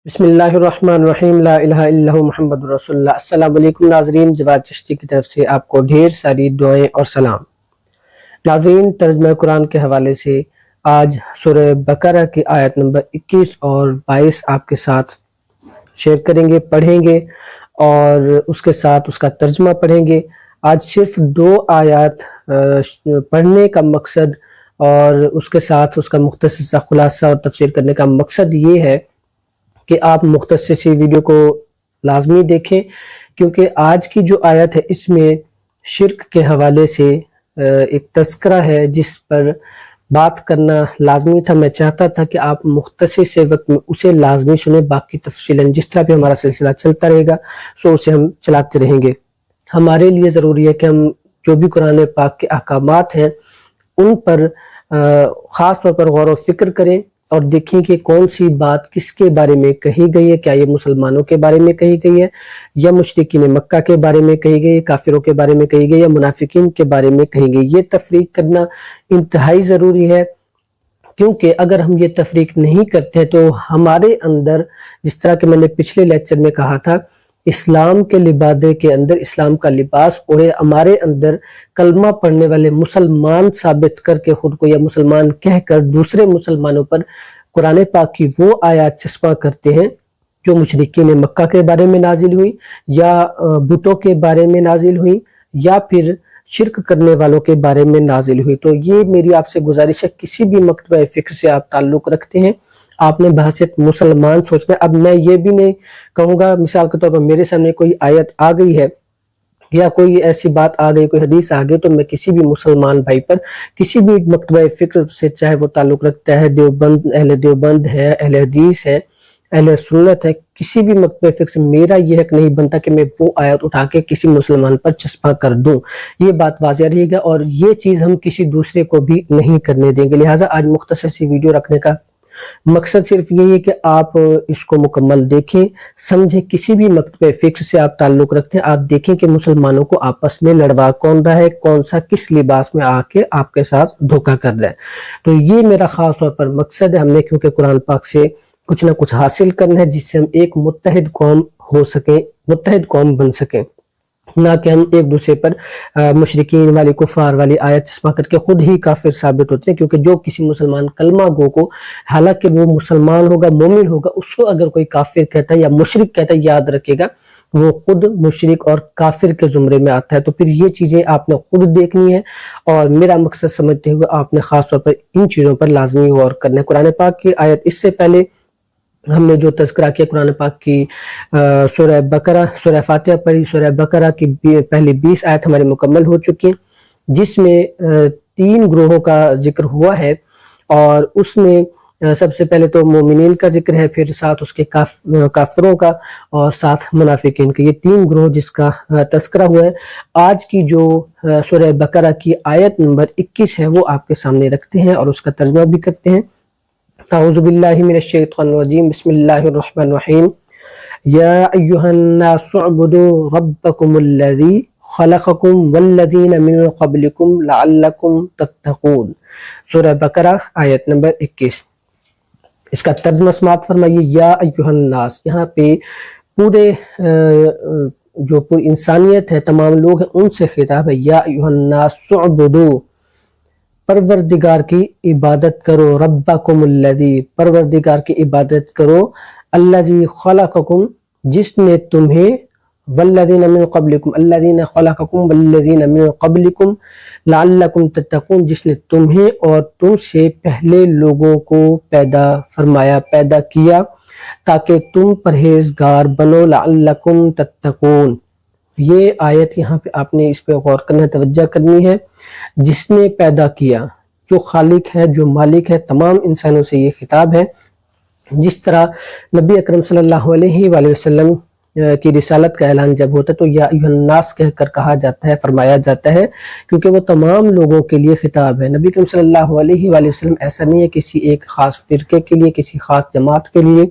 بسم اللہ الرحمن الرحیم، لا الہ الا اللہ محمد رسول اللہ۔ السلام علیکم ناظرین، جواد چشتی کی طرف سے آپ کو ڈھیر ساری دعائیں اور سلام۔ ناظرین، ترجمہ قرآن کے حوالے سے آج سورہ بقرہ کی آیت نمبر 21 اور 22 آپ کے ساتھ شیئر کریں گے، پڑھیں گے اور اس کے ساتھ اس کا ترجمہ پڑھیں گے۔ آج صرف 2 آیات پڑھنے کا مقصد اور اس کے ساتھ اس کا مختصر سا خلاصہ اور تفسیر کرنے کا مقصد یہ ہے کہ آپ مختصر سی ویڈیو کو لازمی دیکھیں، کیونکہ آج کی جو آیت ہے اس میں شرک کے حوالے سے ایک تذکرہ ہے جس پر بات کرنا لازمی تھا۔ میں چاہتا تھا کہ آپ مختصر سے وقت میں اسے لازمی سنیں، باقی تفصیلاً جس طرح بھی ہمارا سلسلہ چلتا رہے گا اسے ہم چلاتے رہیں گے۔ ہمارے لیے ضروری ہے کہ ہم جو بھی قرآن پاک کے احکامات ہیں ان پر خاص طور پر غور و فکر کریں اور دیکھیں کہ کون سی بات کس کے بارے میں کہی گئی ہے۔ کیا یہ مسلمانوں کے بارے میں کہی گئی ہے یا مشرکین مکہ کے بارے میں کہی گئی ہے، کافروں کے بارے میں کہی گئی ہے یا منافقین کے بارے میں کہی گئی۔ یہ تفریق کرنا انتہائی ضروری ہے، کیونکہ اگر ہم یہ تفریق نہیں کرتے ہیں تو ہمارے اندر، جس طرح کہ میں نے پچھلے لیکچر میں کہا تھا، اسلام کے لبادے کے اندر اسلام کا لباس اوڑھے ہمارے اندر کلمہ پڑھنے والے مسلمان ثابت کر کے خود کو یا مسلمان کہہ کر دوسرے مسلمانوں پر قرآن پاک کی وہ آیات چسپاں کرتے ہیں جو مشرکین مکہ کے بارے میں نازل ہوئی یا بتوں کے بارے میں نازل ہوئی یا پھر شرک کرنے والوں کے بارے میں نازل ہوئی۔ تو یہ میری آپ سے گزارش ہے، کسی بھی مکتبہ فکر سے آپ تعلق رکھتے ہیں آپ نے بحثیت مسلمان سوچنا ہے۔ اب میں یہ بھی نہیں کہوں گا، مثال کے طور پر میرے سامنے کوئی آیت آ گئی ہے یا کوئی ایسی بات آ گئی، کوئی حدیث آ گئی، تو میں کسی بھی مسلمان بھائی پر کسی بھی مکتبہ فکر سے، چاہے وہ تعلق رکھتا ہے دیوبند ہے، اہل حدیث ہے، اہل سنت ہے، کسی بھی مکتبہ فکر سے میرا یہ حق نہیں بنتا کہ میں وہ آیت اٹھا کے کسی مسلمان پر چسپاں کر دوں۔ یہ بات واضح رہے گا اور یہ چیز ہم کسی دوسرے کو بھی نہیں کرنے دیں گے۔ لہٰذا آج مختصر سی ویڈیو رکھنے کا مقصد صرف یہی ہے کہ آپ اس کو مکمل دیکھیں، سمجھیں۔ کسی بھی مکتبہ فکر سے آپ تعلق رکھتے ہیں، آپ دیکھیں کہ مسلمانوں کو آپس میں لڑوا کون رہا ہے، کون سا کس لباس میں آ کے آپ کے ساتھ دھوکہ کر رہا ہے۔ تو یہ میرا خاص طور پر مقصد ہے، ہم نے کیونکہ قرآن پاک سے کچھ نہ کچھ حاصل کرنا ہے جس سے ہم ایک متحد قوم ہو سکیں، متحد قوم بن سکیں، نہ کہ ہم ایک دوسرے پر مشرکین والی کفار والی آیت چسپاں کر کے خود ہی کافر ثابت ہوتے ہیں۔ کیونکہ جو کسی مسلمان کلمہ گو کو، حالانکہ وہ مسلمان ہوگا، مومن ہوگا، اس کو اگر کوئی کافر کہتا ہے یا مشرک کہتا ہے، یاد رکھے گا وہ خود مشرک اور کافر کے زمرے میں آتا ہے۔ تو پھر یہ چیزیں آپ نے خود دیکھنی ہے اور میرا مقصد سمجھتے ہوئے آپ نے خاص طور پر ان چیزوں پر لازمی غور کرنا ہے۔ قرآن پاک کی آیت، اس سے پہلے ہم نے جو تذکرہ کیا قرآن پاک کی سورہ بقرہ، سورہ فاتحہ پڑھی، سورہ بقرہ کی پہلی 20 آیت ہماری مکمل ہو چکی ہیں، جس میں 3 گروہوں کا ذکر ہوا ہے اور اس میں سب سے پہلے تو مومنین کا ذکر ہے، پھر ساتھ اس کے کافروں کا اور ساتھ منافقین کا۔ یہ 3 گروہ جس کا تذکرہ ہوا ہے۔ آج کی جو سورہ بقرہ کی آیت نمبر 21 ہے وہ آپ کے سامنے رکھتے ہیں اور اس کا ترجمہ بھی کرتے ہیں۔ اعوذ باللہ من الشیطان الرجیم، بسم اللہ الرحمن الرحیم۔ یا ایہا الناس اعبدوا ربکم الذی خلقکم والذین من قبلکم لعلکم تتقون۔ سورہ بقرہ آیت نمبر 21۔ اس کا ترجمہ سماعت فرمائیے۔ یا ایہا الناس، یہاں پہ پورے جو پوری انسانیت ہے، تمام لوگ ہیں، ان سے خطاب ہے۔ یا ایہا الناس اعبدوا، پروردگار کی عبادت کرو، ربکم الذی، پروردگار کی عبادت کرو، الذی خلقکم، جس نے تمہیں، والذین من قبلکم، الذین خلقکم والذین من قبلکم لعلکم تتقون، جس نے تمہیں اور تم سے پہلے لوگوں کو پیدا فرمایا، پیدا کیا تاکہ تم پرہیزگار بنو، لعلکم تتقون۔ یہ آیت یہاں پہ آپ نے اس پہ غور کرنا ہے، توجہ کرنی ہے۔ جس نے پیدا کیا، جو خالق ہے، جو مالک ہے، تمام انسانوں سے یہ خطاب ہے۔ جس طرح نبی اکرم صلی اللہ علیہ وآلہ وسلم کی رسالت کا اعلان جب ہوتا ہے تو یا ایھا الناس کہہ کر کہا جاتا ہے، فرمایا جاتا ہے، کیونکہ وہ تمام لوگوں کے لیے خطاب ہے۔ نبی اکرم صلی اللہ علیہ وآلہ وسلم ایسا نہیں ہے کسی ایک خاص فرقے کے لیے، کسی خاص جماعت کے لیے،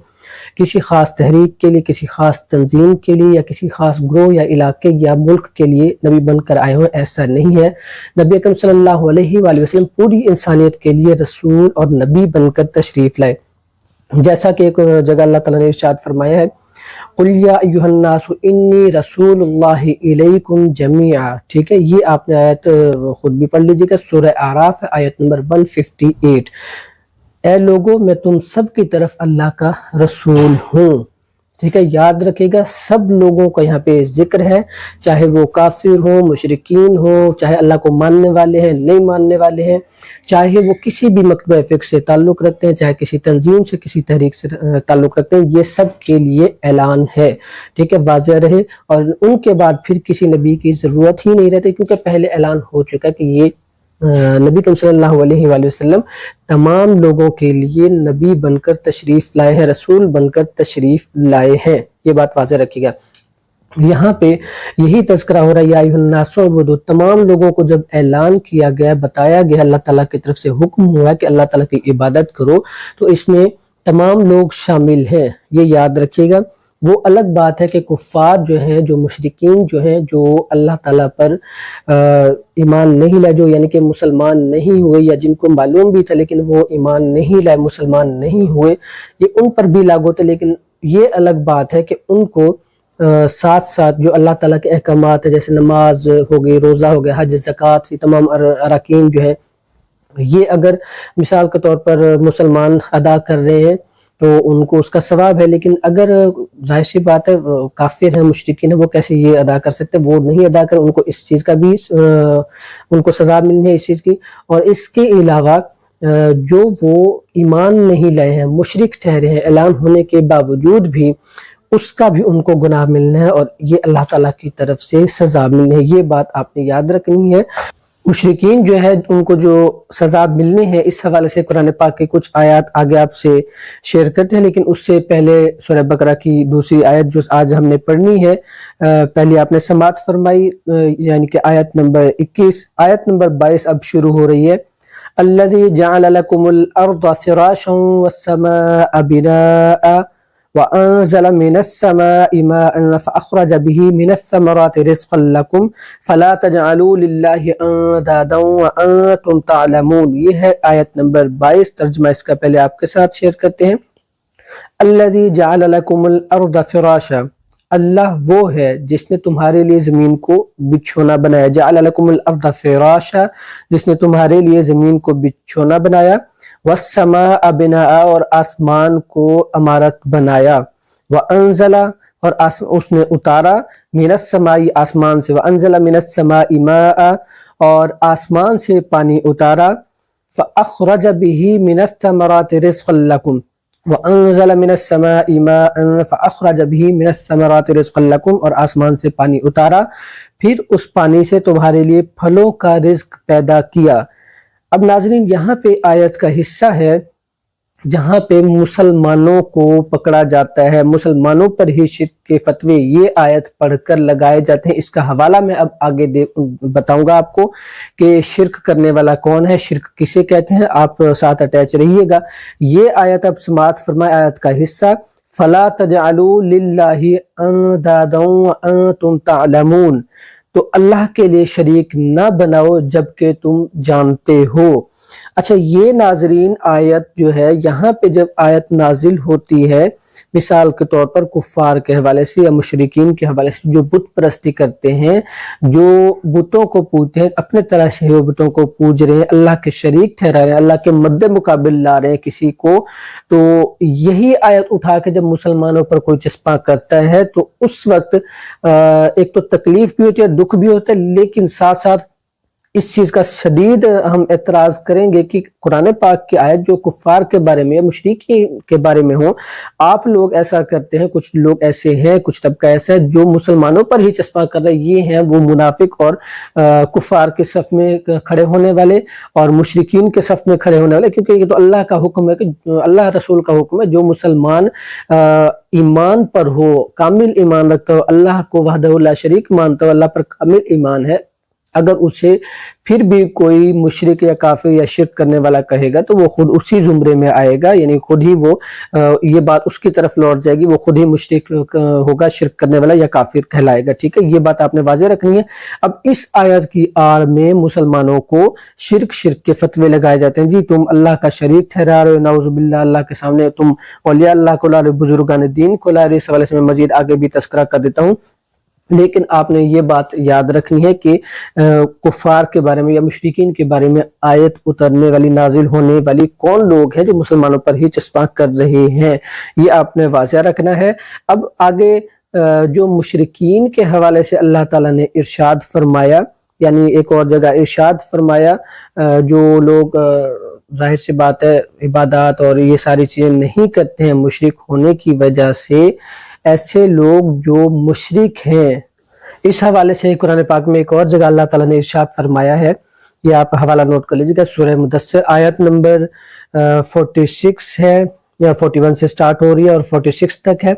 کسی خاص تحریک کے لیے، کسی خاص تنظیم کے لیے یا کسی خاص گروہ یا علاقے یا ملک کے لیے نبی بن کر آئے ہوئے، ایسا نہیں ہے۔ نبی اکرم صلی اللہ علیہ وآلہ وسلم پوری انسانیت کے لیے رسول اور نبی بن کر تشریف لائے۔ جیسا کہ ایک جگہ اللہ تعالیٰ نے ارشاد فرمایا ہے قُلْ يَا أَيُّهَا النَّاسُ إِنِّي رَسُولُ اللَّهِ إِلَيْكُمْ جَمِيعًا، ٹھیک ہے، یہ آپ نے آیت خود بھی پڑھ لیجئے گا، سورہ اعراف آیت نمبر 158۔ اے لوگو میں تم سب کی طرف اللہ کا رسول ہوں، ٹھیک ہے، یاد رکھے گا سب لوگوں کا یہاں پہ ذکر ہے، چاہے وہ کافر ہوں، مشرکین ہوں، چاہے اللہ کو ماننے والے ہیں، نہیں ماننے والے ہیں، چاہے وہ کسی بھی مکتبہ فقہ سے تعلق رکھتے ہیں، چاہے کسی تنظیم سے، کسی تحریک سے تعلق رکھتے ہیں، یہ سب کے لیے اعلان ہے، ٹھیک ہے، واضح رہے۔ اور ان کے بعد پھر کسی نبی کی ضرورت ہی نہیں رہتی، کیونکہ پہلے اعلان ہو چکا کہ یہ نبی کریم صلی اللہ علیہ وآلہ وسلم تمام لوگوں کے لیے نبی بن کر تشریف لائے ہیں، رسول بن کر تشریف لائے ہیں، یہ بات واضح رکھیے گا۔ یہاں پہ یہی تذکرہ ہو رہا ہے، یا ایھا الناس اعبدوا، تمام لوگوں کو جب اعلان کیا گیا، بتایا گیا، اللہ تعالیٰ کی طرف سے حکم ہوا کہ اللہ تعالیٰ کی عبادت کرو، تو اس میں تمام لوگ شامل ہیں، یہ یاد رکھیے گا۔ وہ الگ بات ہے کہ کفار جو ہیں، جو مشرکین جو ہیں، جو اللہ تعالیٰ پر ایمان نہیں لائے، جو یعنی کہ مسلمان نہیں ہوئے، یا جن کو معلوم بھی تھا لیکن وہ ایمان نہیں لائے، مسلمان نہیں ہوئے، یہ ان پر بھی لاگو تھا، لیکن یہ الگ بات ہے کہ ان کو ساتھ ساتھ جو اللہ تعالیٰ کے احکامات ہیں، جیسے نماز ہو گئی، روزہ ہو گیا، حج، زکوٰۃ، یہ تمام اراکین جو ہے، یہ اگر مثال کے طور پر مسلمان ادا کر رہے ہیں تو ان کو اس کا ثواب ہے، لیکن اگر ظاہر سی بات ہے کافر ہیں، مشرکین ہیں، وہ کیسے یہ ادا کر سکتے، وہ نہیں ادا کر، ان کو اس چیز کا بھی ان کو سزا ملنی ہے اس چیز کی۔ اور اس کے علاوہ جو وہ ایمان نہیں لائے ہیں، مشرک ٹھہرے ہیں اعلان ہونے کے باوجود بھی، اس کا بھی ان کو گناہ ملنا ہے، اور یہ اللہ تعالیٰ کی طرف سے سزا ملنی ہے، یہ بات آپ نے یاد رکھنی ہے۔ مشرکین جو ہے ان کو جو سزا ملنی ہے، اس حوالے سے قرآن پاک کے کچھ آیات آگے آپ سے شیئر کرتے ہیں، لیکن اس سے پہلے سورہ بقرہ کی دوسری آیت جو آج ہم نے پڑھنی ہے، پہلے آپ نے سماعت فرمائی، یعنی کہ آیت نمبر 21، آیت نمبر 22 اب شروع ہو رہی ہے۔ الذی جعل لکم الارض فراشا والسماء بناء وَأَنزَلَ مِنَ السَّمَاءِ مَاءً فَأَخْرَجَ بِهِ مِنَ الثَّمَرَاتِ رِزْقًا لَكُمْ فَلَا تَجْعَلُوا لِلَّهِ أَندَادًا وَأَنتُمْ تَعْلَمُونَ، یہ ہے آیت نمبر 22، ترجمہ اس کا پہلے آپ کے ساتھ شیئر کرتے ہیں۔ الَّذِي جَعَلَ لَكُمُ الْأَرْضَ فِرَاشًا، اللہ وہ ہے جس نے تمہارے لیے زمین کو بچھونا بنایا، جَعَلَ لَكُمُ الْأَرْضَ فِرَاشًا، جس نے تمہارے لیے زمین کو بچھونا بنایا، وَالسَّمَاءَ بِنَاءً، اور آسمان کو عمارت بنایا، وَأَنزَلَ، اور اس نے اتارا، مِنَ السَّمَاءِ، آسمان سے، وَأَنزَلَ مِنَ السَّمَاءِ مَاءً، اور آسمان سے پانی اتارا، فَأَخْرَجَ بِهِ مِنَ الثَّمَرَاتِ رِزْقًا لَكُمْ، وَأَنزَلَ مِنَ السَّمَاءِ مَاءً فَأَخْرَجَ بِهِ مِنَ الثَّمَرَاتِ رِزْقًا لَكُمْ، اور آسمان سے پانی اتارا، پھر اس پانی سے تمہارے لیے پھلوں کا رزق پیدا کیا۔ اب ناظرین یہاں پہ آیت کا حصہ ہے جہاں پہ مسلمانوں کو پکڑا جاتا ہے، مسلمانوں پر ہی شرک کے فتوے یہ آیت پڑھ کر لگائے جاتے ہیں۔ اس کا حوالہ میں اب آگے بتاؤں گا آپ کو کہ شرک کرنے والا کون ہے، شرک کسے کہتے ہیں، آپ ساتھ اٹیچ رہیے گا۔ یہ آیت اب سماعت فرمائے، آیت کا حصہ، فَلَا تَجْعَلُوا لِلَّهِ أَندَادًا وَأَنتُمْ تَعْلَمُونَ، تو اللہ کے لیے شریک نہ بناؤ جبکہ تم جانتے ہو۔ اچھا، یہ ناظرین آیت جو ہے، یہاں پہ جب آیت نازل ہوتی ہے، مثال کے طور پر کفار کے حوالے سے یا مشرکین کے حوالے سے، جو بت پرستی کرتے ہیں، جو بتوں کو پوجتے ہیں، اپنے طرح سے وہ بتوں کو پوج رہے ہیں، اللہ کے شریک ٹھہرا رہے ہیں، اللہ کے مد مقابل لا رہے ہیں کسی کو، تو یہی آیت اٹھا کے جب مسلمانوں پر کوئی چسپاں کرتا ہے تو اس وقت ایک تو تکلیف بھی ہوتی ہے، دکھ بھی ہوتا ہے، لیکن ساتھ ساتھ اس چیز کا شدید ہم اعتراض کریں گے کہ قرآن پاک کی آیت جو کفار کے بارے میں، مشرکین کے بارے میں ہوں، آپ لوگ ایسا کرتے ہیں، کچھ لوگ ایسے ہیں، کچھ طبقہ ایسا ہے جو مسلمانوں پر ہی چسپاں کر رہے ہیں، یہ ہیں وہ منافق اور کفار کے صف میں کھڑے ہونے والے اور مشرکین کے صف میں کھڑے ہونے والے، کیونکہ یہ تو اللہ کا حکم ہے، کہ اللہ رسول کا حکم ہے، جو مسلمان ایمان پر ہو، کامل ایمان رکھتا ہو، اللہ کو وحدہ لا شریک مانتا ہو، اللہ پر کامل ایمان ہے، اگر اسے پھر بھی کوئی مشرک یا کافر یا شرک کرنے والا کہے گا تو وہ خود اسی زمرے میں آئے گا، یعنی خود ہی وہ یہ بات اس کی طرف لوٹ جائے گی، وہ خود ہی مشرک ہوگا، شرک کرنے والا یا کافر کہلائے گا، ٹھیک ہے، یہ بات آپ نے واضح رکھنی ہے۔ اب اس آیت کی آڑ میں مسلمانوں کو شرک کے فتوے لگائے جاتے ہیں، جی تم اللہ کا شریک ٹھہرا رہے ہو، نعوذ باللہ، اللہ کے سامنے تم اولیاء اللہ کو لا رہے، بزرگان دین کو لا رہے، اس حوالے سے میں مزید آگے بھی تذکرہ کر دیتا ہوں۔ لیکن آپ نے یہ بات یاد رکھنی ہے کہ کفار کے بارے میں یا مشرکین کے بارے میں آیت اترنے والی، نازل ہونے والی کون لوگ ہیں جو مسلمانوں پر ہی چسپاں کر رہے ہیں، یہ آپ نے واضح رکھنا ہے۔ اب آگے جو مشرکین کے حوالے سے اللہ تعالیٰ نے ارشاد فرمایا، یعنی ایک اور جگہ ارشاد فرمایا جو لوگ ظاہر سی بات ہے عبادات اور یہ ساری چیزیں نہیں کرتے ہیں مشرک ہونے کی وجہ سے، ایسے لوگ جو مشرک ہیں، اس حوالے سے قرآن پاک میں ایک اور جگہ اللہ تعالیٰ نے ارشاد فرمایا ہے، یہ آپ حوالہ نوٹ کر لیجیے گا، سورہ مدثر آیت نمبر 46 ہے، یا 41 سے سٹارٹ ہو رہی ہے اور 46 تک ہے۔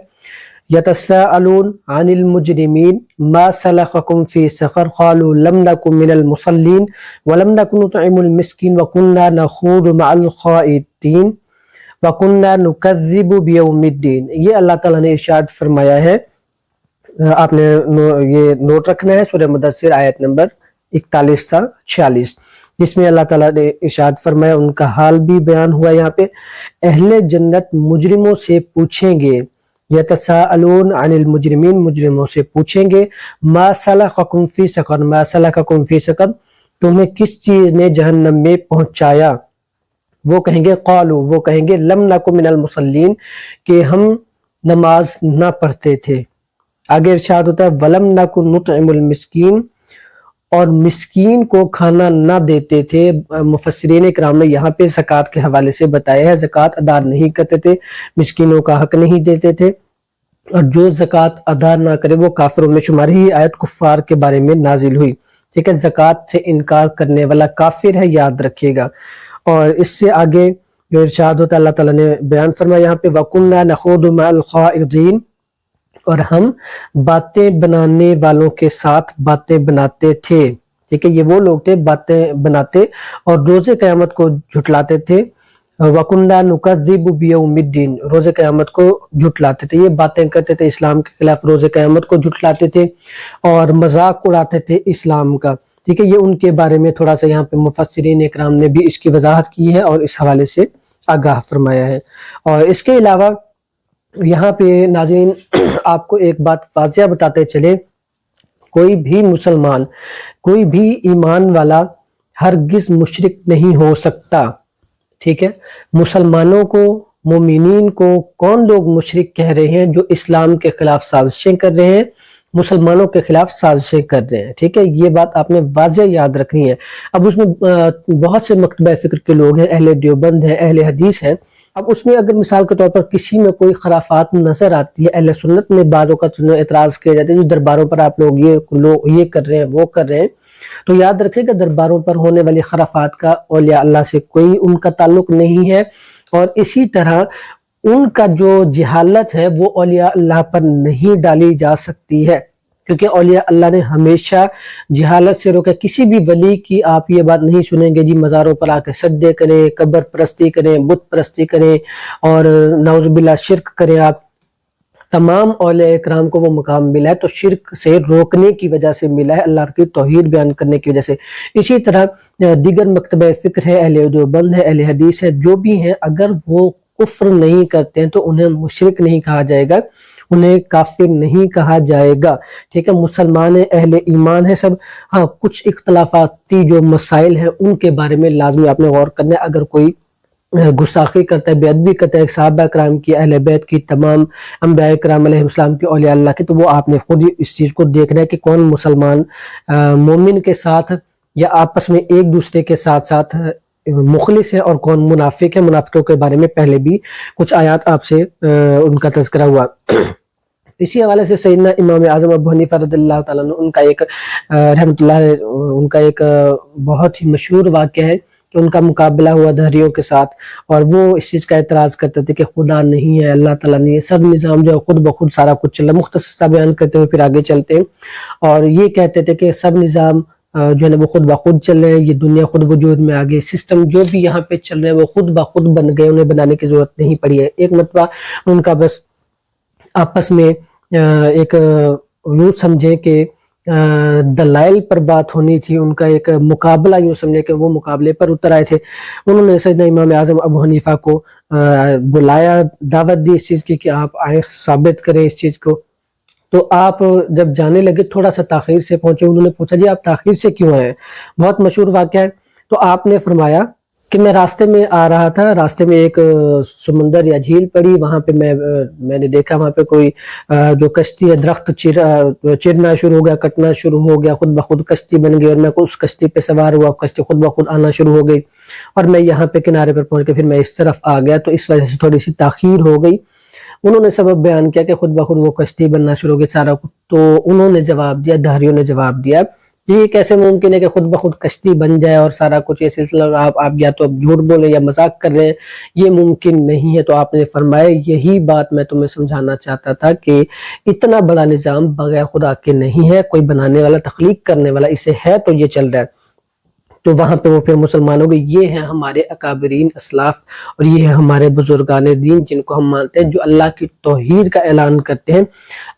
یتساءلون عن المجرمین ما سلککم فی سقر قالوا لم نکن من المصلین ولم نکن نطعم المسکین وکننا نخوض مع الخائضین وَكُنَّا نُكَذِّبُ بِيَوْمِ الدِّينِ، یہ اللہ تعالیٰ نے ارشاد فرمایا ہے، آپ نے یہ نوٹ رکھنا ہے، سورہ مدثر آیت نمبر 41 تا 46، جس میں اللہ تعالیٰ نے ارشاد فرمایا، ان کا حال بھی بیان ہوا یہاں پہ، اہل جنت مجرموں سے پوچھیں گے، یتساءلون عن المجرمین، مجرموں سے پوچھیں گے، ما سلککم فی سقر، ما سلککم فی سقر، تمہیں کس چیز نے جہنم میں پہنچایا؟ وہ کہیں گے قالو، وہ کہیں گے لم نکن من المصلین، کہ ہم نماز نہ پڑھتے تھے۔ آگے ارشاد ہوتا ہے ولم نکن نطعم المسکین، اور مسکین کو کھانا نہ دیتے تھے۔ مفسرین اکرام نے یہاں پہ زکوٰۃ کے حوالے سے بتایا ہے، زکوٰۃ ادا نہیں کرتے تھے، مسکینوں کا حق نہیں دیتے تھے، اور جو زکوٰۃ ادا نہ کرے وہ کافروں میں شمار ہی۔ آیت کفار کے بارے میں نازل ہوئی، ٹھیک ہے، زکوٰۃ سے انکار کرنے والا کافر ہے، یاد رکھیے گا۔ اور اس سے آگے جو ارشاد ہوتا ہے اللہ تعالیٰ نے بیان فرمایا یہاں پہ وَكُنَّا نَخُوضُ مَعَ الْخَائِضِينَ، اور ہم باتیں بنانے والوں کے ساتھ باتیں بناتے تھے، ٹھیک ہے، یہ وہ لوگ تھے باتیں بناتے اور روز قیامت کو جھٹلاتے تھے۔ وَكُنَّا نُكَذِّبُ بِيَوْمِ الدِّينِ، روز قیامت کو جھٹلاتے تھے، یہ باتیں کرتے تھے اسلام کے خلاف، روز قیامت کو جھٹلاتے تھے اور مذاق اڑاتے تھے اسلام کا، ٹھیک ہے۔ یہ ان کے بارے میں تھوڑا سا یہاں پہ مفسرین اکرام نے بھی اس کی وضاحت کی ہے اور اس حوالے سے آگاہ فرمایا ہے۔ اور اس کے علاوہ یہاں پہ ناظرین آپ کو ایک بات واضح بتاتے چلے، کوئی بھی مسلمان، کوئی بھی ایمان والا ہرگز مشرک نہیں ہو سکتا، ٹھیک ہے۔ مسلمانوں کو، مومنین کو کون لوگ مشرک کہہ رہے ہیں؟ جو اسلام کے خلاف سازشیں کر رہے ہیں، مسلمانوں کے خلاف سازشیں کر رہے ہیں، ٹھیک ہے، یہ بات آپ نے واضح یاد رکھنی ہے۔ اب اس میں بہت سے مکتبہ فکر کے لوگ ہیں، اہل دیوبند ہیں، اہل حدیث ہیں، اب اس میں اگر مثال کے طور پر کسی میں کوئی خرافات نظر آتی ہے، اہل سنت میں بعضوں کا اعتراض کیا جاتا ہے جو درباروں پر آپ لوگ یہ کر رہے ہیں، وہ کر رہے ہیں، تو یاد رکھیں کہ درباروں پر ہونے والی خرافات کا اولیاء اللہ سے کوئی ان کا تعلق نہیں ہے، اور اسی طرح ان کا جو جہالت ہے وہ اولیاء اللہ پر نہیں ڈالی جا سکتی ہے، کیونکہ اولیاء اللہ نے ہمیشہ جہالت سے روکا۔ کسی بھی ولی کی آپ یہ بات نہیں سنیں گے جی مزاروں پر آ کے سجدے کریں، قبر پرستی کریں، بت پرستی کریں اور نعوذ باللہ شرک کریں۔ آپ تمام اولیاء اکرام کو وہ مقام ملا ہے تو شرک سے روکنے کی وجہ سے ملا ہے، اللہ کی توحید بیان کرنے کی وجہ سے۔ اسی طرح دیگر مکتبہ فکر ہے، اہل دیوبند ہے، اہل حدیث ہے، جو بھی ہیں، اگر وہ کفر نہیں کرتے ہیں تو انہیں مشرک نہیں کہا جائے گا، انہیں کافر نہیں کہا جائے گا، ٹھیک ہے۔ مسلمان ہیں، اہل ایمان ہے سب، ہاں کچھ اختلافاتی جو مسائل ہیں ان کے بارے میں لازمی آپ نے غور کرنا ہے۔ اگر کوئی گستاخی کرتا ہے، بے ادبی کرتا ہے صحابہ کرام کی، اہل بیت کی، تمام انبیاء کرام علیہ السلام کی، اولیاء اللہ کی، تو وہ آپ نے خود ہی اس چیز کو دیکھنا ہے کہ کون مسلمان مومن کے ساتھ یا آپس میں ایک دوسرے کے ساتھ ساتھ مخلص ہے اور کون منافق ہے۔ منافقوں کے بارے میں پہلے بھی کچھ آیات آپ سے ان کا تذکرہ ہوا۔ اسی حوالے سے سیدنا امام اعظم ابو حنیفہ رضی اللہ تعالیٰ عنہ، ان کا ایک رحمۃ اللہ علیہ، ان کا ایک بہت ہی مشہور واقعہ ہے کہ ان کا مقابلہ ہوا دہریوں کے ساتھ، اور وہ اس چیز کا اعتراض کرتے تھے کہ خدا نہیں ہے، اللہ تعالیٰ نہیں ہے، سب نظام جو ہے خود بخود سارا کچھ چل رہا ہے۔ مختصر سا بیان کرتے ہوئے پھر آگے چلتے ہیں، اور یہ کہتے تھے کہ سب نظام جو ہے نا وہ خود بخود چل رہے ہیں، یہ دنیا خود وجود میں آ گئی، سسٹم جو بھی یہاں پہ چل رہے ہیں وہ خود بخود بن گئے، انہیں بنانے کی ضرورت نہیں پڑی ہے۔ ایک مرتبہ ان کا بس آپس میں ایک یوں سمجھیں کہ دلائل پر بات ہونی تھی، ان کا ایک مقابلہ یوں سمجھے کہ وہ مقابلے پر اتر آئے تھے۔ انہوں نے سیدنا امام اعظم ابو حنیفہ کو بلایا، دعوت دی اس چیز کی کہ آپ آئیں، ثابت کریں اس چیز کو۔ تو آپ جب جانے لگے تھوڑا سا تاخیر سے پہنچے، انہوں نے پوچھا جی آپ تاخیر سے کیوں آئے؟ بہت مشہور واقعہ ہے۔ تو آپ نے فرمایا کہ میں راستے میں آ رہا تھا، راستے میں ایک سمندر یا جھیل پڑی، وہاں پہ میں نے دیکھا وہاں پہ کوئی جو کشتی ہے درخت چرنا شروع ہو گیا، کٹنا شروع ہو گیا، خود بخود کشتی بن گئی، اور میں اس کشتی پہ سوار ہوا، کشتی خود بخود آنا شروع ہو گئی، اور میں یہاں پہ کنارے پر پہنچ کے پھر میں اس طرف آ گیا، تو اس وجہ سے تھوڑی سی تاخیر ہو گئی۔ انہوں نے سبب بیان کیا کہ خود بخود وہ کشتی بننا شروع ہو گئی سارا کچھ۔ تو انہوں نے جواب دیا، دہریوں نے جواب دیا یہ کیسے ممکن ہے کہ خود بخود کشتی بن جائے اور سارا کچھ یہ سلسلہ، اور آپ یا تو جھوٹ بولے یا مذاق کر رہے ہیں، یہ ممکن نہیں ہے۔ تو آپ نے فرمایا یہی بات میں تمہیں سمجھانا چاہتا تھا کہ اتنا بڑا نظام بغیر خدا کے نہیں ہے، کوئی بنانے والا، تخلیق کرنے والا اسے ہے تو یہ چل رہا ہے۔ تو وہاں پہ وہ پھر مسلمانوں کے یہ ہیں ہمارے اکابرین اسلاف، اور یہ ہیں ہمارے بزرگان دین جن کو ہم مانتے ہیں، جو اللہ کی توحید کا اعلان کرتے ہیں،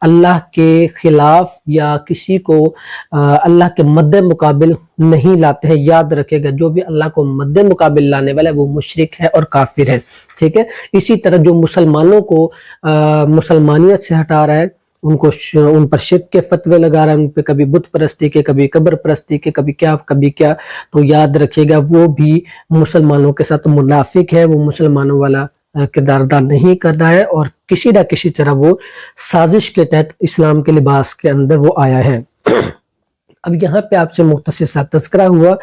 اللہ کے خلاف یا کسی کو اللہ کے مد مقابل نہیں لاتے ہیں۔ یاد رکھے گا جو بھی اللہ کو مد مقابل لانے والا ہے وہ مشرک ہے اور کافر ہے، ٹھیک ہے۔ اسی طرح جو مسلمانوں کو مسلمانیت سے ہٹا رہا ہے، ان پر شرک کے فتوے لگا رہا ہے، ان پہ کبھی بت پرستی کے، کبھی قبر پرستی کے، کبھی کیا، تو یاد رکھیے گا وہ بھی مسلمانوں کے ساتھ منافق ہے، وہ مسلمانوں والا کردار ادا نہیں کر رہا ہے، اور کسی نہ کسی طرح وہ سازش کے تحت اسلام کے لباس کے اندر وہ آیا ہے۔ اب یہاں پہ آپ سے مختصر سا تذکرہ ہوا،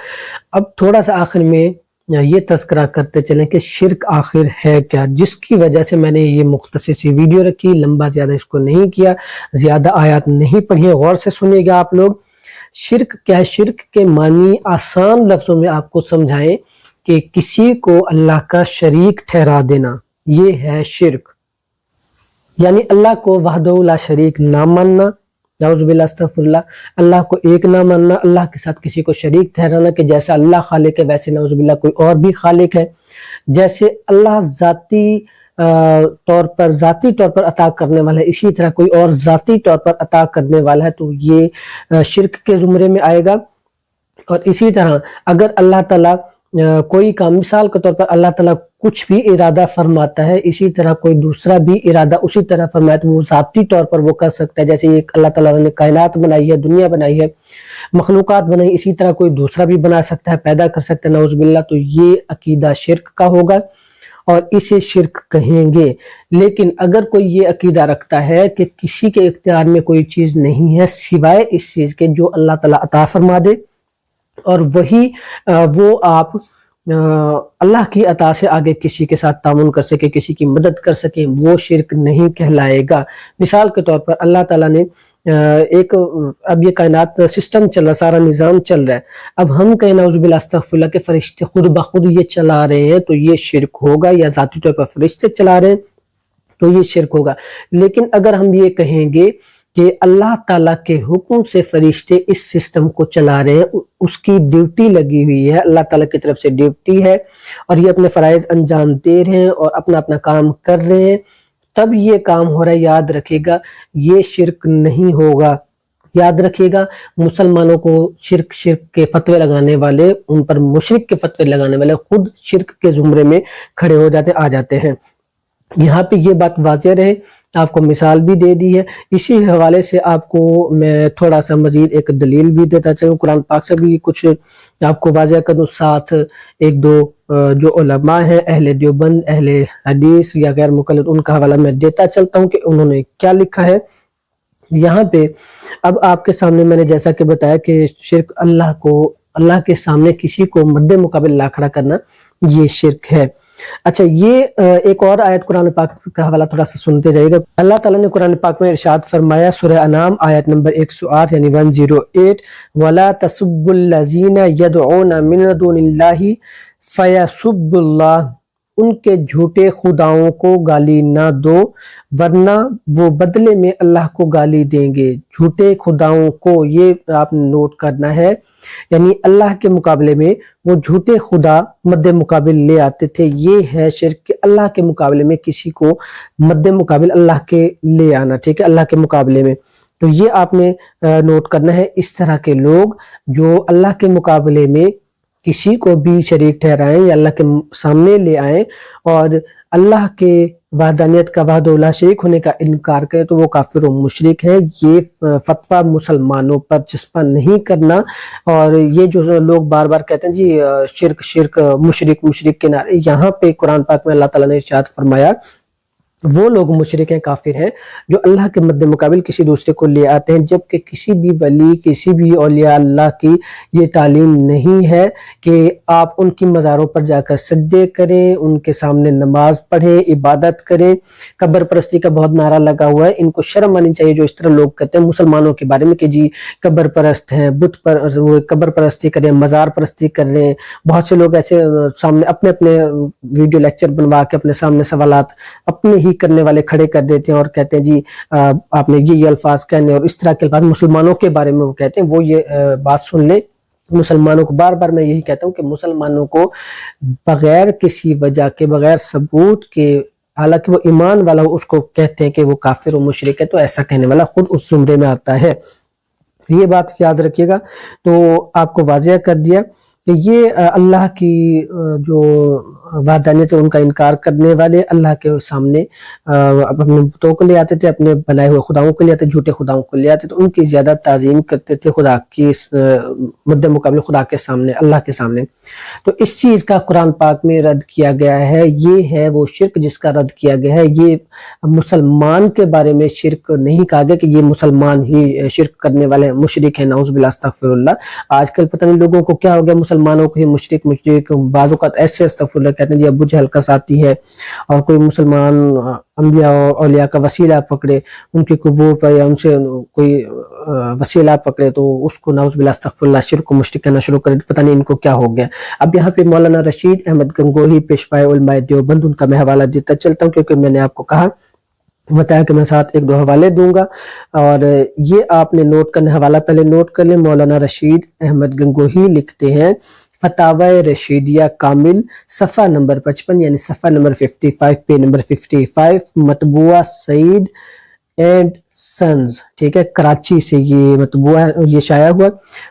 اب تھوڑا سا آخر میں یہ تذکرہ کرتے چلیں کہ شرک آخر ہے کیا، جس کی وجہ سے میں نے یہ مختصر سی ویڈیو رکھی، لمبا زیادہ اس کو نہیں کیا، زیادہ آیات نہیں پڑھی ہیں، غور سے سنیے گا آپ لوگ۔ شرک کیا ہے؟ شرک کے معنی آسان لفظوں میں آپ کو سمجھائیں کہ کسی کو اللہ کا شریک ٹھہرا دینا، یہ ہے شرک، یعنی اللہ کو وحدہ لا شریک نہ ماننا، نعوذ باللہ استغفر اللہ، اللہ کو ایک نہ ماننا، اللہ کے ساتھ کسی کو شریک ٹھہرانا کہ جیسا اللہ خالق ہے ویسے نعوذ باللہ کوئی اور بھی خالق ہے، جیسے اللہ ذاتی طور پر عطا کرنے والا ہے اسی طرح کوئی اور ذاتی طور پر عطا کرنے والا ہے، تو یہ شرک کے زمرے میں آئے گا۔ اور اسی طرح اگر اللہ تعالیٰ کوئی کام، مثال کے طور پر اللہ تعالیٰ کچھ بھی ارادہ فرماتا ہے، اسی طرح کوئی دوسرا بھی ارادہ اسی طرح فرمایا تو وہ ذاتی طور پر وہ کر سکتا ہے، جیسے ایک اللہ تعالیٰ نے کائنات بنائی ہے، دنیا بنائی ہے، مخلوقات بنائی، اسی طرح کوئی دوسرا بھی بنا سکتا ہے، پیدا کر سکتا ہے، نعوذ باللہ، تو یہ عقیدہ شرک کا ہوگا اور اسے شرک کہیں گے۔ لیکن اگر کوئی یہ عقیدہ رکھتا ہے کہ کسی کے اختیار میں کوئی چیز نہیں ہے سوائے اس چیز کے جو اللہ تعالیٰ عطا فرما دے، اور وہی وہ آپ اللہ کی عطا سے آگے کسی کے ساتھ تعاون کر سکے، کسی کی مدد کر سکیں، وہ شرک نہیں کہلائے گا۔ مثال کے طور پر اللہ تعالیٰ نے اب یہ کائنات سسٹم چل رہا، سارا نظام چل رہا ہے، اب ہم کہیں نعوذ باللہ استغفر اللہ کہ فرشتے خود بخود یہ چلا رہے ہیں تو یہ شرک ہوگا، یا ذاتی طور پر فرشتے چلا رہے ہیں تو یہ شرک ہوگا۔ لیکن اگر ہم یہ کہیں گے کہ اللہ تعالیٰ کے حکم سے فرشتے اس سسٹم کو چلا رہے ہیں، اس کی ڈیوٹی لگی ہوئی ہے، اللہ تعالیٰ کی طرف سے ڈیوٹی ہے، اور یہ اپنے فرائض انجام دے رہے ہیں اور اپنا کام کر رہے ہیں، تب یہ کام ہو رہا ہے، یاد رکھے گا یہ شرک نہیں ہوگا۔ یاد رکھیے گا مسلمانوں کو شرک کے فتوے لگانے والے، ان پر مشرک کے فتوے لگانے والے خود شرک کے زمرے میں کھڑے ہو جاتے آ جاتے ہیں۔ یہاں پہ یہ بات واضح رہے، آپ کو مثال بھی دے دی ہے، اسی حوالے سے آپ کو میں تھوڑا سا مزید ایک دلیل بھی دیتا چلوں، قرآن پاک سے بھی کچھ آپ کو واضح کروں، ساتھ ایک دو جو علماء ہیں اہل دیوبند، اہل حدیث یا غیر مقلد، ان کا حوالہ میں دیتا چلتا ہوں کہ انہوں نے کیا لکھا ہے۔ یہاں پہ اب آپ کے سامنے میں نے جیسا کہ بتایا کہ شرک اللہ کے سامنے کسی کو مد مقابل لا کھڑا کرنا، یہ شرک ہے۔ اچھا، یہ ایک اور آیت قرآن پاک کا حوالہ تھوڑا سا سنتے جائے گا۔ اللہ تعالیٰ نے قرآن پاک میں ارشاد فرمایا، سورہ انعام آیت نمبر 108 یعنی 108، وَلَا تَسُبُّوا الَّذِينَ يَدْعُونَ مِن دُونِ اللَّهِ فَيَسُبُّوا اللَّهَ ان کے جھوٹے خداؤں کو گالی نہ دو ورنہ وہ بدلے میں اللہ کو گالی دیں گے۔ جھوٹے خداؤں کو، یہ آپ نے نوٹ کرنا ہے، یعنی اللہ کے مقابلے میں وہ جھوٹے خدا مد مقابل لے آتے تھے۔ یہ ہے شرک کہ اللہ کے مقابلے میں کسی کو مد مقابل اللہ کے لے آنا، ٹھیک ہے، اللہ کے مقابلے میں۔ تو یہ آپ نے نوٹ کرنا ہے، اس طرح کے لوگ جو اللہ کے مقابلے میں کسی کو بھی شریک ٹھہرائیں یا اللہ کے سامنے لے آئیں اور اللہ کے وحدانیت کا وحدہ لا شریک ہونے کا انکار کریں، تو وہ کافر و مشرک ہیں۔ یہ فتویٰ مسلمانوں پر چسپاں نہیں کرنا۔ اور یہ جو لوگ بار بار کہتے ہیں جی شرک شرک، مشرک مشرک کے نعرے، یہاں پہ قرآن پاک میں اللہ تعالیٰ نے ارشاد فرمایا وہ لوگ مشرک ہیں، کافر ہیں، جو اللہ کے مد مقابل کسی دوسرے کو لے آتے ہیں، جبکہ کسی بھی ولی، کسی بھی اولیاء اللہ کی یہ تعلیم نہیں ہے کہ آپ ان کی مزاروں پر جا کر سجدے کریں، ان کے سامنے نماز پڑھیں، عبادت کریں۔ قبر پرستی کا بہت نعرہ لگا ہوا ہے، ان کو شرم آنی چاہیے جو اس طرح لوگ کہتے ہیں مسلمانوں کے بارے میں کہ جی قبر پرست ہیں، بت پر وہ قبر پرستی کریں، مزار پرستی کر رہے ہیں۔ بہت سے لوگ ایسے سامنے اپنے اپنے ویڈیو لیکچر بنوا کے اپنے سامنے سوالات اپنے ہی کرنے والے کھڑے کر دیتے ہیں اور کہتے ہیں جی آپ نے یہ الفاظ کہنے، اور اس طرح کے الفاظ مسلمانوں کے بارے میں وہ کہتے ہیں۔ وہ یہ بات سن لیں، مسلمانوں کو بار بار میں یہی کہتا ہوں کہ مسلمانوں کو بغیر کسی وجہ کے، بغیر ثبوت کے، حالانکہ وہ ایمان والا ہو، اس کو کہتے ہیں کہ وہ کافر و مشرک ہے، تو ایسا کہنے والا خود اس زمرے میں آتا ہے۔ یہ بات یاد رکھیے گا۔ تو آپ کو واضح کر دیا کہ یہ اللہ کی جو وحدانیت ہے ان کا انکار کرنے والے اللہ کے سامنے اپنے بتوں کو لے آتے تھے، اپنے بنائے ہوئے خداؤں کو لے آتے، جھوٹے خداؤں کو لے آتے تو ان کی زیادہ تعظیم کرتے تھے خدا کی مد مقابل، خدا کے سامنے، اللہ کے سامنے۔ تو اس چیز کا قرآن پاک میں رد کیا گیا ہے۔ یہ ہے وہ شرک جس کا رد کیا گیا ہے۔ یہ مسلمان کے بارے میں شرک نہیں کہا گیا کہ یہ مسلمان ہی شرک کرنے والے مشرک ہیں، نعوذ باللہ استغفر اللہ۔ آج کل پتہ نہیں لوگوں کو کیا ہو گیا، مسلمانوں کو ہی مشرک مشرک، بعض اوقات ایسے استغفر اللہ کہتے ہیں جی ابو جہل کا ساتھی ہے، اور کوئی مسلمان انبیاء اور اولیاء کا وسیلہ پکڑے، ان کے قبور پر یا ان سے کوئی وسیلہ پکڑے تو اس کو نعوذ باللہ استغفر اللہ شرک و مشرک کہنا شروع کرے، پتہ نہیں ان کو کیا ہو گیا۔ اب یہاں پہ مولانا رشید احمد گنگوہی پیشوائے علماء دیوبند، ان کا میں حوالہ دیتا چلتا ہوں کیونکہ میں نے آپ کو کہا بتایا کہ میں ساتھ ایک دو حوالے دوں گا، اور یہ آپ نے نوٹ کرنے، حوالہ پہلے نوٹ کر لیں۔ مولانا رشید احمد گنگوہی لکھتے ہیں فتاوی رشیدیہ کامل، صفحہ نمبر 55، یعنی صفحہ نمبر 55، پے نمبر 55، مطبوعہ سعید اینڈ سنز، ٹھیک ہے، کراچی سے یہ مطبوعہ یہ شائع ہوا۔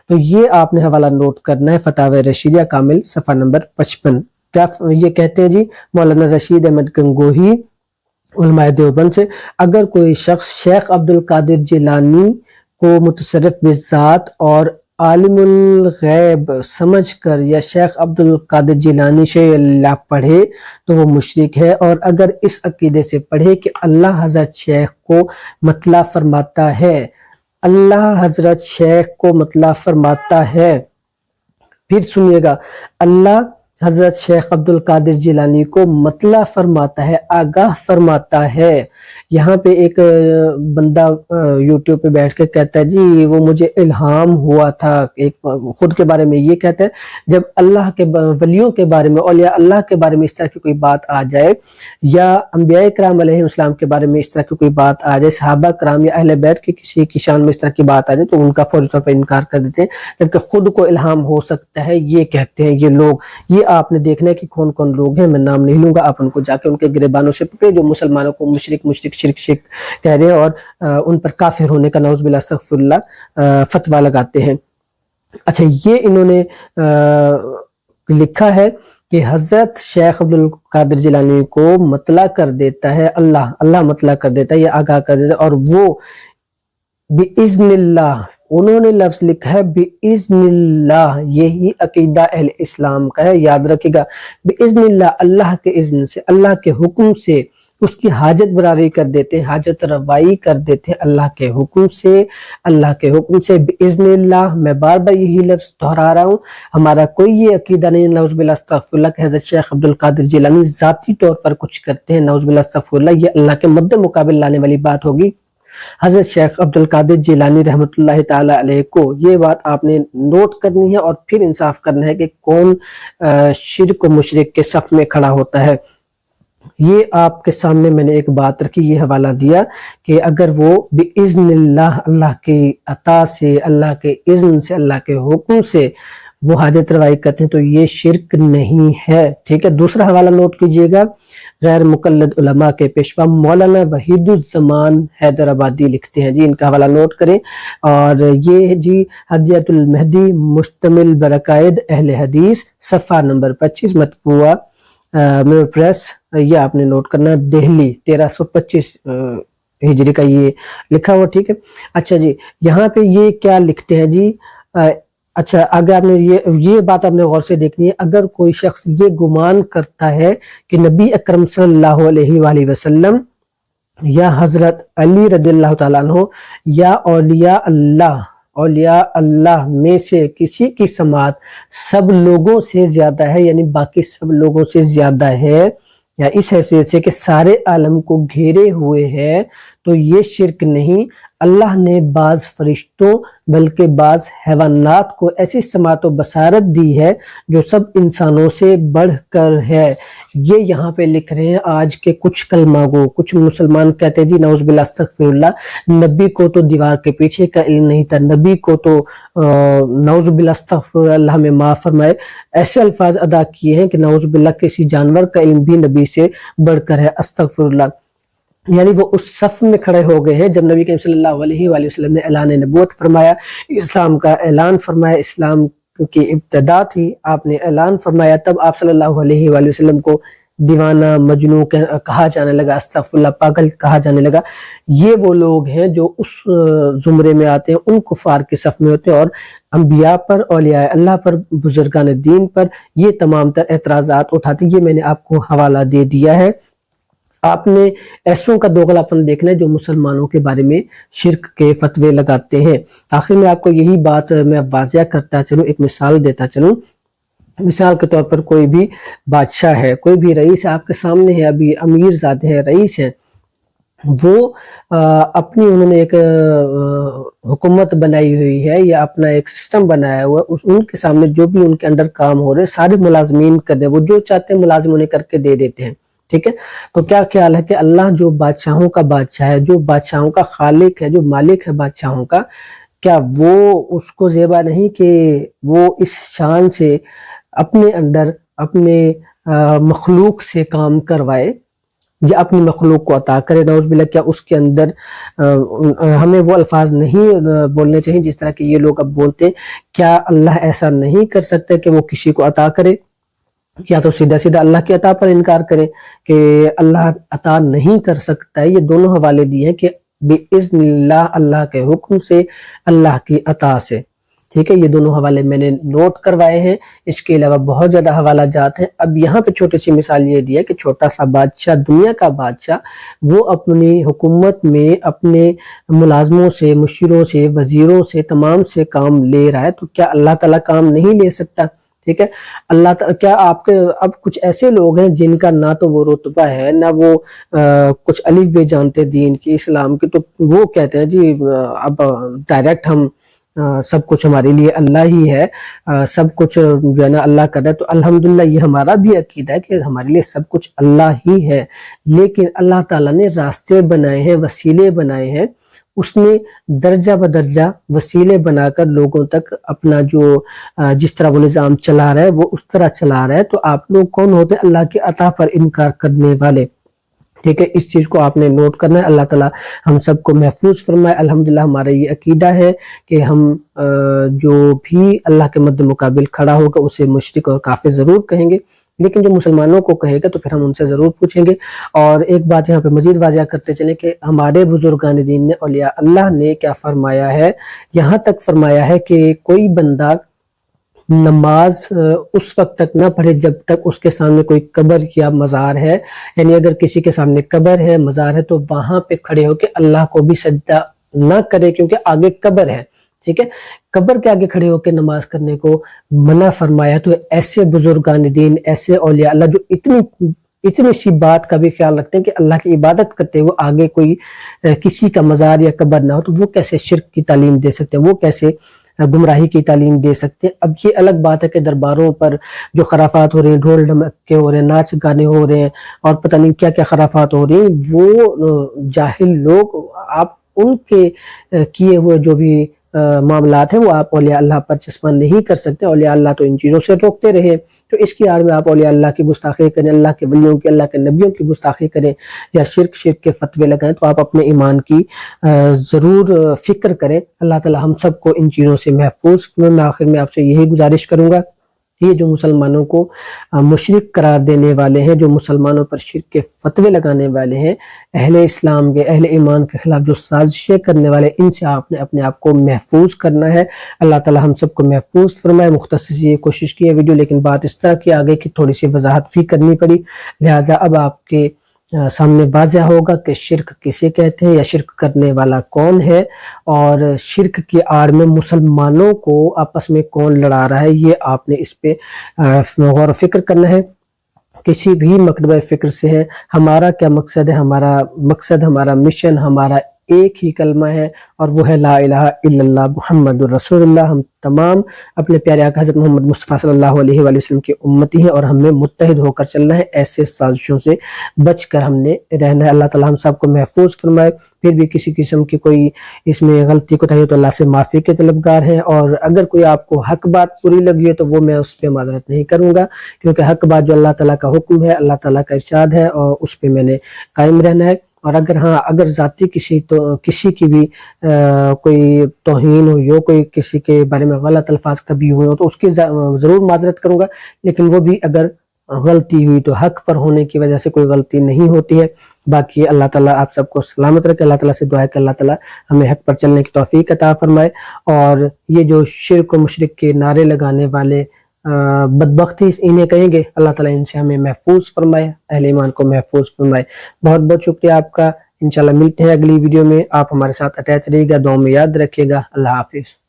تو یہ آپ نے حوالہ نوٹ کرنا ہے، فتاوی رشیدیہ کامل، صفحہ نمبر 55۔ کیا یہ کہتے ہیں جی مولانا رشید احمد گنگوہی علماء دیوبند سے، اگر کوئی شخص شیخ عبد القادر جیلانی کو متصرف بذات اور عالم الغیب سمجھ کر یا شیخ عبد القادر جیلانی شیء اللہ پڑھے تو وہ مشرک ہے، اور اگر اس عقیدے سے پڑھے کہ اللہ حضرت شیخ کو مطلع فرماتا ہے، اللہ حضرت شیخ کو مطلع فرماتا ہے، پھر سنیے گا، اللہ حضرت شیخ عبد القادر جیلانی کو مطلع فرماتا ہے، آگاہ فرماتا ہے۔ یہاں پہ ایک بندہ یوٹیوب پہ بیٹھ کے کہتا ہے جی وہ مجھے الہام ہوا تھا، ایک خود کے بارے میں یہ کہتا ہے۔ جب اللہ کے ولیوں کے بارے میں، اولیاء اللہ کے بارے میں اس طرح کی کوئی بات آ جائے، یا انبیاء کرام علیہ السلام کے بارے میں اس طرح کی کوئی بات آ جائے، صحابہ کرام یا اہل بیت کے کسی کی شان میں اس طرح کی بات آ جائے تو ان کا فوری طور پر انکار کر دیتے ہیں، جبکہ خود کو الہام ہو سکتا ہے، یہ کہتے ہیں یہ لوگ۔ یہ آپ نے دیکھنا ہے کہ کون کون لوگ ہیں، میں نام نہیں لوں گا، آپ ان کو جا کے ان کے گریبانوں سے پکڑے جو مسلمانوں کو مشرک مشرک شرک شرک کہہ رہے ہیں اور ان پر کافر ہونے کا نعوذ باللہ استغفر اللہ فتویٰ لگاتے ہیں۔ اچھا، یہ انہوں نے لکھا ہے کہ حضرت شیخ عبد القادر جیلانی کو مطلع کر دیتا ہے اللہ مطلع کر دیتا ہے یا آگاہ کر دیتا ہے، اور وہ بِإِذْنِ اللہ، انہوں نے لفظ لکھا ہے بِإِذْنِ اللہ، یہی عقیدہ اہل اسلام کا ہے، یاد رکھے گا، بِإِذْنِ اللہ، اللہ کے اذن سے، اللہ کے حکم سے اس کی حاجت براری کر دیتے ہیں، حاجت روائی کر دیتے ہیں اللہ کے حکم سے، اللہ کے حکم سے بِإِذْنِ اللہ۔ میں بار بار یہی لفظ دہرا رہا ہوں، ہمارا کوئی یہ عقیدہ نہیں نعوذ باللہ استغفر اللہ کہ حضرت شیخ عبد القادر جیلانی ذاتی طور پر کچھ کرتے ہیں، نعوذ باللہ استغفر اللہ، یہ اللہ کے مد مقابل لانے والی بات ہوگی۔ حضرت شیخ عبد القادر جیلانی رحمۃ اللہ تعالی علیہ کو یہ بات آپ نے نوٹ کرنی ہے اور پھر انصاف کرنا ہے کہ کون شرک و مشرک کے صف میں کھڑا ہوتا ہے۔ یہ آپ کے سامنے میں نے ایک بات رکھی، یہ حوالہ دیا کہ اگر وہ بِإِذْنِ اللہ، اللہ کی عطا سے، اللہ کے اذن سے، اللہ کے حکم سے وہ حاجت روائی کرتے ہیں تو یہ شرک نہیں ہے، ٹھیک ہے۔ دوسرا حوالہ نوٹ کیجئے گا، غیر مقلد علماء کے پیشوا مولانا وحید الزمان حیدرآبادی لکھتے ہیں جی، ان کا حوالہ نوٹ کریں۔ اور یہ جی ہدیۃ المہدی مشتمل برقائد اہل حدیث، صفحہ نمبر 25، مطبوعہ میرر پریس، یہ آپ نے نوٹ کرنا، دہلی 1325 ہجری کا یہ لکھا ہوا، ٹھیک ہے۔ اچھا جی، یہاں پہ یہ کیا لکھتے ہیں جی، اچھا آگے آپ نے یہ بات آپ نے غور سے دیکھنی ہے، اگر کوئی شخص یہ گمان کرتا ہے کہ نبی اکرم صلی اللہ علیہ وآلہ وسلم یا حضرت علی رضی اللہ تعالیٰ عنہ یا اولیاء اللہ میں سے کسی کی سماعت سب لوگوں سے زیادہ ہے، یعنی باقی سب لوگوں سے زیادہ ہے، یا اس حیثیت سے کہ سارے عالم کو گھیرے ہوئے ہے، تو یہ شرک نہیں۔ اللہ نے بعض فرشتوں بلکہ بعض حیوانات کو ایسی سماعت و بصارت دی ہے جو سب انسانوں سے بڑھ کر ہے۔ یہ یہاں پہ لکھ رہے ہیں آج کے کچھ کلمہ گو، کچھ مسلمان کہتے ہیں جی نعوذ باللہ استغفر اللہ، نبی کو تو دیوار کے پیچھے کا علم نہیں تھا، نبی کو تو نعوذ باللہ استغفر اللہ میں معاف فرمائے، ایسے الفاظ ادا کیے ہیں کہ نعوذ باللہ کسی جانور کا علم بھی نبی سے بڑھ کر ہے، استغفر اللہ۔ یعنی وہ اس صف میں کھڑے ہو گئے ہیں جب نبی کریم صلی اللہ علیہ وآلہ وسلم نے اعلان نبوت فرمایا، اسلام کا اعلان فرمایا، اسلام کی ابتدا تھی، آپ نے اعلان فرمایا، تب آپ صلی اللہ علیہ وآلہ وسلم کو دیوانہ، مجنون کہا جانے لگا، استغفر اللہ، پاگل کہا جانے لگا۔ یہ وہ لوگ ہیں جو اس زمرے میں آتے ہیں، ان کفار کے صف میں ہوتے ہیں، اور انبیاء پر، اولیاء اللہ پر، بزرگان دین پر یہ تمام تر اعتراضات اٹھاتے ہیں۔ یہ میں نے آپ کو حوالہ دے دیا ہے۔ آپ نے ایسوں کا دوغلاپن دیکھنا ہے جو مسلمانوں کے بارے میں شرک کے فتوے لگاتے ہیں۔ آخر میں آپ کو یہی بات میں واضح کرتا چلوں، ایک مثال دیتا چلوں۔ مثال کے طور پر کوئی بھی بادشاہ ہے، کوئی بھی رئیس آپ کے سامنے ہے، ابھی امیر زادے ہیں، رئیس ہیں، وہ اپنی انہوں نے ایک حکومت بنائی ہوئی ہے یا اپنا ایک سسٹم بنایا ہوا ہے، ان کے سامنے جو بھی ان کے اندر کام ہو رہے سارے ملازمین کر دیں، وہ جو چاہتے ہیں ملازم انہیں کر کے دے دیتے ہیں، ٹھیک ہے۔ تو کیا خیال ہے کہ اللہ جو بادشاہوں کا بادشاہ ہے، جو بادشاہوں کا خالق ہے، جو مالک ہے بادشاہوں کا، کیا وہ اس کو زیبا نہیں کہ وہ اس شان سے اپنے اندر اپنے مخلوق سے کام کروائے یا اپنی مخلوق کو عطا کرے؟ نعوذ باللہ، کیا اس کے اندر ہمیں وہ الفاظ نہیں بولنے چاہیے جس طرح کہ یہ لوگ اب بولتے ہیں؟ کیا اللہ ایسا نہیں کر سکتا کہ وہ کسی کو عطا کرے؟ یا تو سیدھا سیدھا اللہ کی عطا پر انکار کریں کہ اللہ عطا نہیں کر سکتا ہے۔ یہ دونوں حوالے دیے ہیں کہ بِإِذْنِ اللہ، اللہ کے حکم سے، اللہ کی عطا سے، ٹھیک ہے۔ یہ دونوں حوالے میں نے نوٹ کروائے ہیں، اس کے علاوہ بہت زیادہ حوالہ جات ہیں۔ اب یہاں پہ چھوٹی سی مثال یہ دی ہے کہ چھوٹا سا بادشاہ، دنیا کا بادشاہ، وہ اپنی حکومت میں اپنے ملازموں سے، مشیروں سے، وزیروں سے، تمام سے کام لے رہا ہے، تو کیا اللہ تعالیٰ کام نہیں لے سکتا؟ ٹھیک ہے۔ اللہ تعالیٰ، کیا آپ کے اب کچھ ایسے لوگ ہیں جن کا نہ تو وہ رتبہ ہے، نہ وہ کچھ الف بے جانتے دین کی، اسلام کی، تو وہ کہتے ہیں جی اب ڈائریکٹ ہم سب کچھ ہمارے لیے اللہ ہی ہے، سب کچھ جو ہے نا اللہ کر رہا ہے۔ تو الحمدللہ یہ ہمارا بھی عقیدہ ہے کہ ہمارے لیے سب کچھ اللہ ہی ہے، لیکن اللہ تعالیٰ نے راستے بنائے ہیں، وسیلے بنائے ہیں، اس نے درجہ بدرجہ وسیلے بنا کر لوگوں تک اپنا جو جس طرح وہ نظام چلا رہا ہے وہ اس طرح چلا رہا ہے۔ تو آپ لوگ کون ہوتے ہیں؟ اللہ کی عطا پر انکار کرنے والے، ٹھیک ہے۔ اس چیز کو آپ نے نوٹ کرنا ہے۔ اللہ تعالیٰ ہم سب کو محفوظ فرمائے۔ الحمدللہ ہمارا یہ عقیدہ ہے کہ ہم جو بھی اللہ کے مد مقابل کھڑا ہوگا اسے مشرک اور کافر ضرور کہیں گے، لیکن جو مسلمانوں کو کہے گا تو پھر ہم ان سے ضرور پوچھیں گے۔ اور ایک بات یہاں پہ مزید واضح کرتے چلیں کہ ہمارے بزرگان دین نے، اولیاء اللہ نے کیا فرمایا ہے، یہاں تک فرمایا ہے کہ کوئی بندہ نماز اس وقت تک نہ پڑھے جب تک اس کے سامنے کوئی قبر یا مزار ہے، یعنی اگر کسی کے سامنے قبر ہے، مزار ہے، تو وہاں پہ کھڑے ہو کے اللہ کو بھی سجدہ نہ کرے، کیونکہ آگے قبر ہے، ٹھیک ہے۔ قبر کے آگے کھڑے ہو کے نماز کرنے کو منع فرمایا۔ تو ایسے بزرگان دین، ایسے اولیاء اللہ جو اتنی اتنی سی بات کا بھی خیال رکھتے ہیں کہ اللہ کی عبادت کرتے ہیں وہ آگے کوئی کسی کا مزار یا قبر نہ ہو، تو وہ کیسے شرک کی تعلیم دے سکتے ہیں، وہ کیسے گمراہی کی تعلیم دے سکتے ہیں۔ اب یہ الگ بات ہے کہ درباروں پر جو خرافات ہو رہے ہیں، ڈھول ڈھمکے ہو رہے ہیں، ناچ گانے ہو رہے ہیں اور پتہ نہیں کیا کیا خرافات ہو رہی ہیں، وہ جاہل لوگ، آپ ان کے کیے ہوئے جو بھی معاملات ہیں وہ آپ اولیاء اللہ پر چسپاں نہیں کر سکتے۔ اولیاء اللہ تو ان چیزوں سے روکتے رہے، تو اس کی آڑ میں آپ اولیاء اللہ کی گستاخی کریں، اللہ کے ولیوں کی، اللہ کے نبیوں کی گستاخی کریں یا شرک کے فتوے لگائیں، تو آپ اپنے ایمان کی ضرور فکر کریں۔ اللہ تعالی ہم سب کو ان چیزوں سے محفوظ کریں۔ میں آخر میں آپ سے یہی گزارش کروں گا، یہ جو مسلمانوں کو مشرک قرار دینے والے ہیں، جو مسلمانوں پر شرک کے فتوے لگانے والے ہیں، اہل اسلام کے، اہل ایمان کے خلاف جو سازشیں کرنے والے، ان سے آپ نے اپنے آپ کو محفوظ کرنا ہے۔ اللہ تعالی ہم سب کو محفوظ فرمائے۔ مختصر سی یہ کوشش کی ہے ویڈیو، لیکن بات اس طرح کی آگے کی تھوڑی سی وضاحت بھی کرنی پڑی، لہٰذا اب آپ کے سامنے واضح ہوگا کہ شرک کسے کہتے ہیں یا شرک کرنے والا کون ہے، اور شرک کی آڑ میں مسلمانوں کو آپس میں کون لڑا رہا ہے، یہ آپ نے اس پہ غور و فکر کرنا ہے۔ کسی بھی مکتبہ فکر سے ہے، ہمارا کیا مقصد ہے، ہمارا مقصد، ہمارا مشن، ہمارا ایک ہی کلمہ ہے، اور وہ ہے لا الہ الا اللہ محمد الرسول اللہ۔ ہم تمام اپنے پیارے آقا حضرت محمد مصطفیٰ صلی اللہ علیہ وآلہ وسلم کی امتی ہیں، اور ہمیں متحد ہو کر چلنا ہے، ایسے سازشوں سے بچ کر ہم نے رہنا ہے۔ اللہ تعالی ہم سب کو محفوظ فرمائے۔ پھر بھی کسی قسم کی کوئی اس میں غلطی کوتاہی ہو تو اللہ سے معافی کے طلبگار ہیں، اور اگر کوئی آپ کو حق بات پوری لگی ہے تو وہ میں اس پہ معذرت نہیں کروں گا، کیونکہ حق بات جو اللہ تعالیٰ کا حکم ہے، اللہ تعالیٰ کا ارشاد ہے، اور اس پہ میں نے قائم رہنا ہے۔ اور اگر ذاتی کسی کی بھی کوئی توہین ہو، یا کوئی کسی کے بارے میں غلط الفاظ کبھی ہوئے ہو تو اس کی ضرور معذرت کروں گا، لیکن وہ بھی اگر غلطی ہوئی تو حق پر ہونے کی وجہ سے کوئی غلطی نہیں ہوتی ہے۔ باقی اللہ تعالیٰ آپ سب کو سلامت رکھے۔ اللہ تعالیٰ سے دعا ہے کہ اللہ تعالیٰ ہمیں حق پر چلنے کی توفیق عطا فرمائے، اور یہ جو شرک و مشرک کے نعرے لگانے والے بدبختی انہیں کہیں گے، اللہ تعالیٰ ان سے ہمیں محفوظ فرمائے، اہل ایمان کو محفوظ فرمائے۔ بہت بہت شکریہ آپ کا۔ انشاءاللہ ملتے ہیں اگلی ویڈیو میں، آپ ہمارے ساتھ اٹیچ رہیے گا، دعاؤں میں یاد رکھیے گا۔ اللہ حافظ۔